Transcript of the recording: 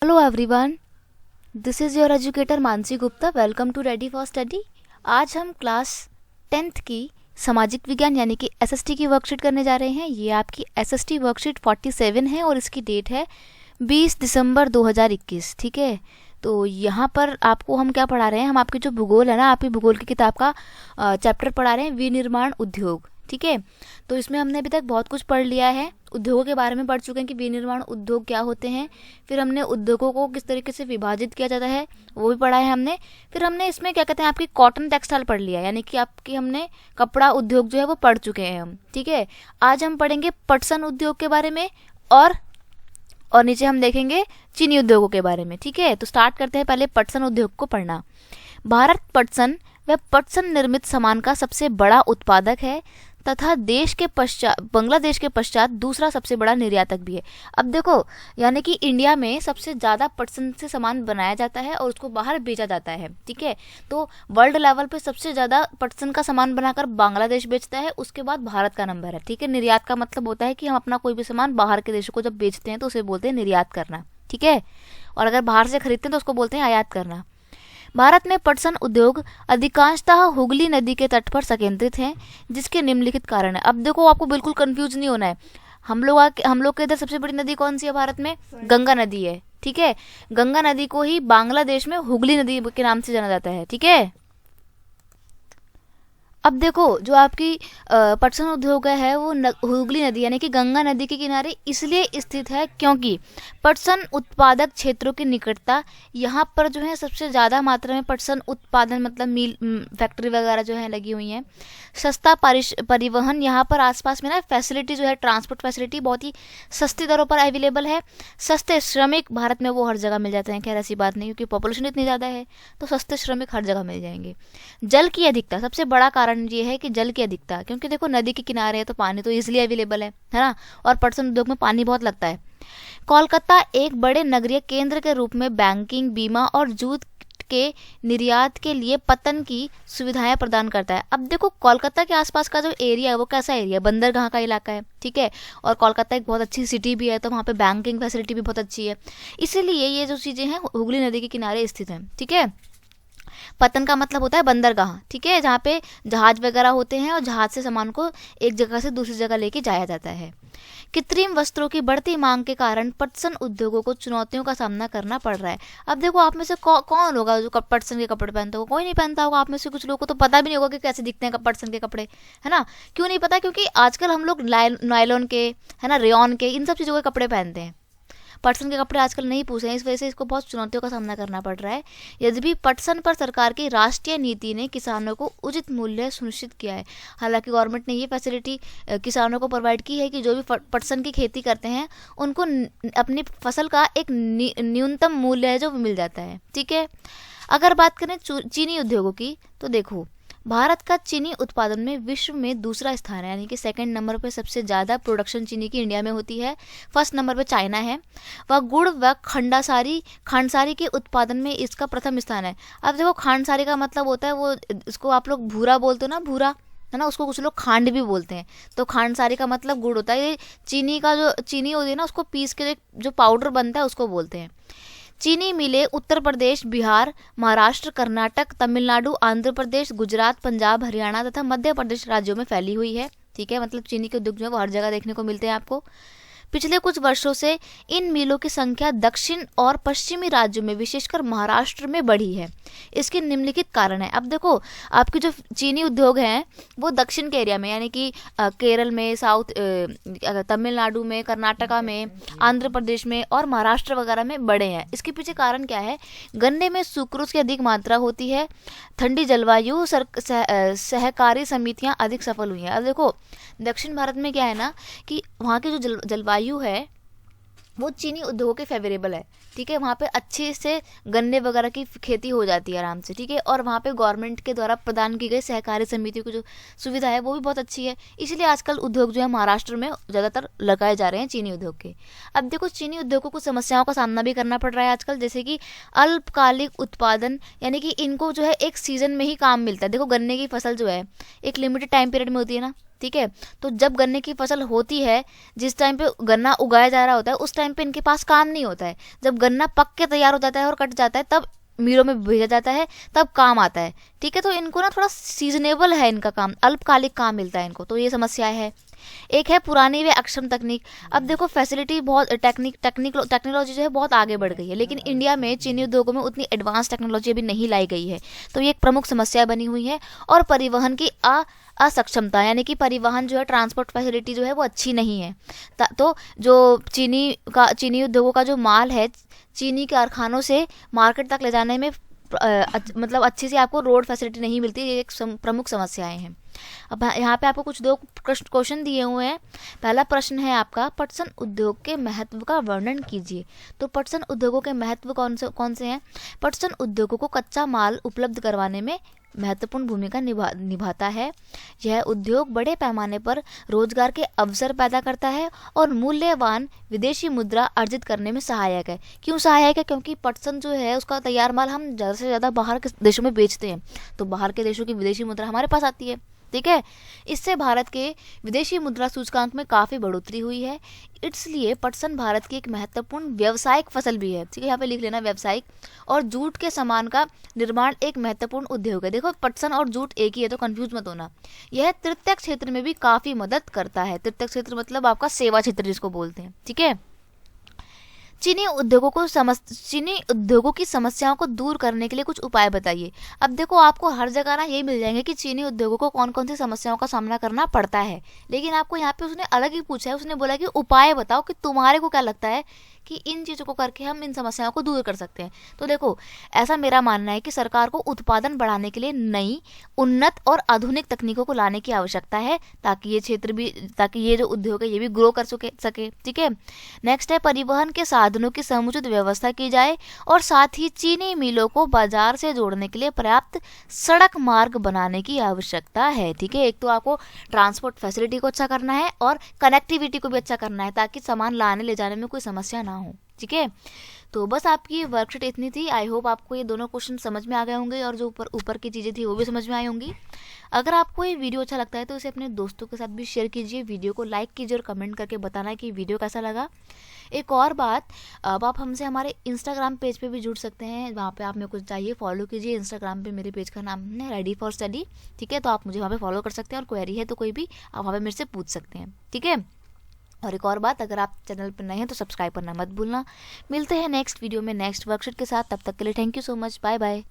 Hello everyone, this is your educator Mansi Gupta. Welcome to ready for study. आज हम class 10th की सामाजिक विज्ञान यानी कि एसएसटी की वर्कशीट करने जा रहे हैं। ये आपकी एसएसटी वर्कशीट 47 है और इसकी डेट है 20 दिसंबर 2021। ठीक है, तो यहाँ पर आपको हम क्या पढ़ा रहे हैं, हम आपकी जो भूगोल है ना, आपकी भूगोल की किताब का चैप्टर पढ़ा रहे हैं, विनिर्माण उद्योग। ठीक है, तो इसमें हमने अभी तक बहुत कुछ पढ़ लिया है। उद्योगों के बारे में पढ़ चुके हैं कि विनिर्माण उद्योग क्या होते हैं। फिर हमने उद्योगों को किस तरीके से विभाजित किया जाता है वो भी पढ़ा है हमने। फिर हमने इसमें क्या कहते हैं, आपकी कॉटन टेक्सटाइल पढ़ लिया, यानी कि आपकी हमने कपड़ा उद्योग जो है वो पढ़ चुके हैं हम। ठीक है, आज हम पढ़ेंगे पटसन उद्योग के बारे में और नीचे हम देखेंगे चीनी उद्योगों के बारे में। ठीक है, तो स्टार्ट करते हैं पहले पटसन उद्योग को पढ़ना। भारत पटसन व पटसन निर्मित सामान का सबसे बड़ा उत्पादक है तथा बांग्लादेश के पश्चात दूसरा सबसे बड़ा निर्यातक भी है। अब देखो, यानी कि इंडिया में सबसे ज़्यादा पटसन से सामान बनाया जाता है और उसको बाहर बेचा जाता है। ठीक है, तो वर्ल्ड लेवल पे सबसे ज़्यादा पटसन का सामान बनाकर बांग्लादेश बेचता है, उसके बाद भारत का नंबर है। ठीक है, निर्यात का मतलब होता है कि हम अपना कोई भी सामान बाहर के देशों को जब बेचते हैं तो उसे बोलते हैं निर्यात करना। ठीक है, और अगर बाहर से खरीदते हैं तो उसको बोलते हैं आयात करना। भारत में पटसन उद्योग अधिकांशतः हुगली नदी के तट पर संकेंद्रित हैं, जिसके निम्नलिखित कारण है। अब देखो, आपको बिल्कुल कंफ्यूज नहीं होना है। हम लोग के इधर सबसे बड़ी नदी कौन सी है भारत में? गंगा नदी है। ठीक है, गंगा नदी को ही बांग्लादेश में हुगली नदी के नाम से जाना जाता है। ठीक है, अब देखो, जो आपकी पटसन उद्योग है वो हुगली नदी यानी कि गंगा नदी के किनारे इसलिए स्थित है क्योंकि पटसन उत्पादक क्षेत्रों की निकटता, यहाँ पर जो है सबसे ज़्यादा मात्रा में पटसन उत्पादन मतलब मिल फैक्ट्री वगैरह जो है लगी हुई हैं। सस्ता परिवहन, यहाँ पर आसपास में ना फैसिलिटी जो है, ट्रांसपोर्ट फैसिलिटी बहुत ही सस्ती दरों पर अवेलेबल है। सस्ते श्रमिक, भारत में वो हर जगह मिल जाते हैं, खैर ऐसी बात नहीं, क्योंकि पॉपुलेशन इतनी ज़्यादा है तो सस्ते श्रमिक हर जगह मिल जाएंगे। जल की अधिकता, सबसे बड़ा कारण ये है कि जल की अधिकता, क्योंकि देखो नदी के किनारे है तो पानी तो इजीली अवेलेबल है ना, और पटसन उद्योग में पानी बहुत लगता है। कोलकाता एक बड़े नगरीय केंद्र के रूप में बैंकिंग, बीमा और जूट के निर्यात के लिए पतन की सुविधाएं प्रदान करता है। अब देखो, कोलकाता के आसपास का जो एरिया है वो कैसा एरिया है? बंदरगाह का इलाका है। ठीक है, और कोलकाता एक बहुत अच्छी सिटी भी है, तो वहाँ पे बैंकिंग फैसिलिटी भी बहुत अच्छी है, इसीलिए ये जो चीज़ें हैं हुगली नदी के किनारे स्थित हैं। ठीक है, पतन का मतलब होता है बंदरगाह। ठीक है, जहाँ पे जहाज वगैरह होते हैं और जहाज से सामान को एक जगह से दूसरी जगह लेके जाया जाता है। कृत्रिम वस्त्रों की बढ़ती मांग के कारण पटसन उद्योगों को चुनौतियों का सामना करना पड़ रहा है। अब देखो, आप में से कौन होगा जो पटसन के कपड़े पहनते होगा? कोई नहीं पहनता होगा। आप में से कुछ लोगों को तो पता भी नहीं होगा कि कैसे दिखते हैं पटसन के कपड़े, है ना? क्यों नहीं पता? क्योंकि आजकल हम लोग नायलॉन के, है ना, रेयॉन के, इन सब चीज़ों के कपड़े पहनते हैं। पटसन के कपड़े आजकल नहीं पूछे हैं, इस वजह से इसको बहुत चुनौतियों का सामना करना पड़ रहा है। यद्यपि पटसन पर सरकार की राष्ट्रीय नीति ने किसानों को उचित मूल्य सुनिश्चित किया है। हालांकि गवर्नमेंट ने ये फैसिलिटी किसानों को प्रोवाइड की है कि जो भी पटसन की खेती करते हैं उनको अपनी फसल का एक न्यूनतम मूल्य है जो मिल जाता है। ठीक है, अगर बात करें चीनी उद्योगों की, तो देखो, भारत का चीनी उत्पादन में विश्व में दूसरा स्थान है, यानी कि सेकंड नंबर पे सबसे ज़्यादा प्रोडक्शन चीनी की इंडिया में होती है। फर्स्ट नंबर पे चाइना है। वह गुड़ व खांडसारी के उत्पादन में इसका प्रथम स्थान है। अब देखो, खांडसारी का मतलब होता है वो, इसको आप लोग भूरा बोलते हो ना, भूरा, है ना, उसको कुछ लोग खांड भी बोलते हैं। तो खांडसारी का मतलब गुड़ होता है। ये चीनी का जो चीनी होती है ना, उसको पीस के जो पाउडर बनता है उसको बोलते हैं। चीनी मिलें उत्तर प्रदेश, बिहार, महाराष्ट्र, कर्नाटक, तमिलनाडु, आंध्र प्रदेश, गुजरात, पंजाब, हरियाणा तथा मध्य प्रदेश राज्यों में फैली हुई है। ठीक है, मतलब चीनी के उद्योग जो है वो हर जगह देखने को मिलते हैं आपको। पिछले कुछ वर्षों से इन मिलों की संख्या दक्षिण और पश्चिमी राज्यों में, विशेषकर महाराष्ट्र में बढ़ी है। इसके निम्नलिखित कारण है। अब देखो, आपके जो चीनी उद्योग हैं वो दक्षिण के एरिया में, यानी कि केरल में, साउथ तमिलनाडु में, कर्नाटका में, आंध्र प्रदेश में और महाराष्ट्र वगैरह में बढ़े हैं। इसके पीछे कारण क्या है? गन्ने में सुक्रोज की अधिक मात्रा होती है, ठंडी जलवायु, सहकारी समितियां अधिक सफल हुई हैं। अब देखो, दक्षिण भारत में क्या है ना कि वहाँ की जो जलवायु है वो चीनी उद्योगों के फेवरेबल है। ठीक है, वहाँ पे अच्छे से गन्ने वगैरह की खेती हो जाती है आराम से। ठीक है, और वहाँ पे गवर्नमेंट के द्वारा प्रदान की गई सहकारी समितियों की जो सुविधा है वो भी बहुत अच्छी है, इसलिए आजकल उद्योग जो है महाराष्ट्र में ज़्यादातर लगाए जा रहे हैं चीनी उद्योग के। अब देखो, चीनी उद्योग को कुछ समस्याओं का सामना भी करना पड़ रहा है आजकल, जैसे कि अल्पकालिक उत्पादन, यानी कि इनको जो है एक सीज़न में ही काम मिलता है। देखो, गन्ने की फसल जो है एक लिमिटेड टाइम पीरियड में होती है ना, ठीक है। तो जब गन्ने की फसल होती है, जिस टाइम पे गन्ना उगाया जा रहा होता है, उस टाइम पे इनके पास काम नहीं होता है। जब गन्ना पक के तैयार हो जाता है और कट जाता है, तब मिलों में भेजा जाता है, तब काम आता है। ठीक है, तो इनको ना थोड़ा सीजनेबल है, इनका काम अल्पकालिक काम मिलता है इनको, तो ये समस्या है। एक है पुरानी व अक्षम तकनीक। अब देखो फैसिलिटी बहुत टेक्नोलॉजी जो है बहुत आगे बढ़ गई है, लेकिन इंडिया में चीनी उद्योगों में उतनी एडवांस टेक्नोलॉजी अभी नहीं लाई गई है, तो ये एक प्रमुख समस्या बनी हुई है। और परिवहन की असक्षमता, यानी कि परिवहन जो है, ट्रांसपोर्ट फैसिलिटी जो है वो अच्छी नहीं है। तो जो चीनी उद्योगों का जो माल है, चीनी कारखानों से मार्केट तक ले जाने में मतलब अच्छी से आपको रोड फैसिलिटी नहीं मिलती, ये एक प्रमुख समस्याएं हैं। अब यहाँ पे आपको कुछ दो क्वेश्चन दिए हुए हैं। पहला प्रश्न है आपका, पटसन उद्योग के महत्व का वर्णन कीजिए। तो पटसन उद्योगों के महत्व कौन से हैं? पटसन उद्योगों को कच्चा माल उपलब्ध करवाने में महत्वपूर्ण भूमिका निभाता है। यह उद्योग बड़े पैमाने पर रोजगार के अवसर पैदा करता है और मूल्यवान विदेशी मुद्रा अर्जित करने में सहायक है। क्यों सहायक है? क्योंकि पटसन जो है उसका तैयार माल हम ज़्यादा से ज़्यादा बाहर के देशों में बेचते हैं, तो बाहर के देशों की विदेशी मुद्रा हमारे पास आती है। ठीक है, इससे भारत के विदेशी मुद्रा सूचकांक में काफ़ी बढ़ोतरी हुई है। इसलिए पटसन भारत की एक महत्वपूर्ण व्यावसायिक फसल भी है। ठीक है, यहाँ पे लिख लेना व्यावसायिक। और जूट के सामान का निर्माण एक महत्वपूर्ण उद्योग है। देखो पटसन और जूट एक ही है, तो कंफ्यूज मत होना। यह तृतीयक क्षेत्र में भी काफ़ी मदद करता है। तृतीयक क्षेत्र मतलब आपका सेवा क्षेत्र जिसको बोलते हैं। ठीक है, चीनी उद्योगों की समस्याओं को दूर करने के लिए कुछ उपाय बताइए। अब देखो आपको हर जगह ना यही मिल जाएंगे कि चीनी उद्योगों को कौन कौन सी समस्याओं का सामना करना पड़ता है, लेकिन आपको यहाँ पे उसने अलग ही पूछा है। उसने बोला कि उपाय बताओ कि तुम्हारे को क्या लगता है कि इन चीज़ों को करके हम इन समस्याओं को दूर कर सकते हैं। तो देखो ऐसा मेरा मानना है कि सरकार को उत्पादन बढ़ाने के लिए नई, उन्नत और आधुनिक तकनीकों को लाने की आवश्यकता है, ताकि ये जो उद्योग है ये भी ग्रो कर सके। ठीक है, नेक्स्ट है परिवहन के साधनों की समुचित व्यवस्था की जाए और साथ ही चीनी मिलों को बाजार से जोड़ने के लिए पर्याप्त सड़क मार्ग बनाने की आवश्यकता है। ठीक है, एक तो आपको ट्रांसपोर्ट फैसिलिटी को अच्छा करना है और कनेक्टिविटी को भी अच्छा करना है, ताकि सामान लाने ले जाने में कोई समस्या ना हो। ठीक है, तो बस आपकी वर्कशीट इतनी थी। आई होप आपको ये दोनों क्वेश्चन समझ में आ गए होंगे और जो ऊपर की चीज़ें थी वो भी समझ में आई होंगी। अगर आपको ये वीडियो अच्छा लगता है तो इसे अपने दोस्तों के साथ भी शेयर कीजिए, वीडियो को लाइक कीजिए और कमेंट करके बताना कि वीडियो कैसा लगा। एक और बात, अब आप हमसे हमारे इंस्टाग्राम पेज पे भी जुड़ सकते हैं। वहाँ पे आप मेरे को चाहिए फॉलो कीजिए। इंस्टाग्राम पे मेरे पेज का नाम है रेडी फॉर स्टडी। ठीक है, तो आप मुझे वहाँ पे फॉलो कर सकते हैं और क्वेरी है तो कोई भी आप वहाँ पे मेरे से पूछ सकते हैं। ठीक है, और एक और बात, अगर आप चैनल पर नए हैं तो सब्सक्राइब करना मत भूलना। मिलते हैं नेक्स्ट वीडियो में नेक्स्ट वर्कशीट के साथ। तब तक के लिए thank you so much, bye bye.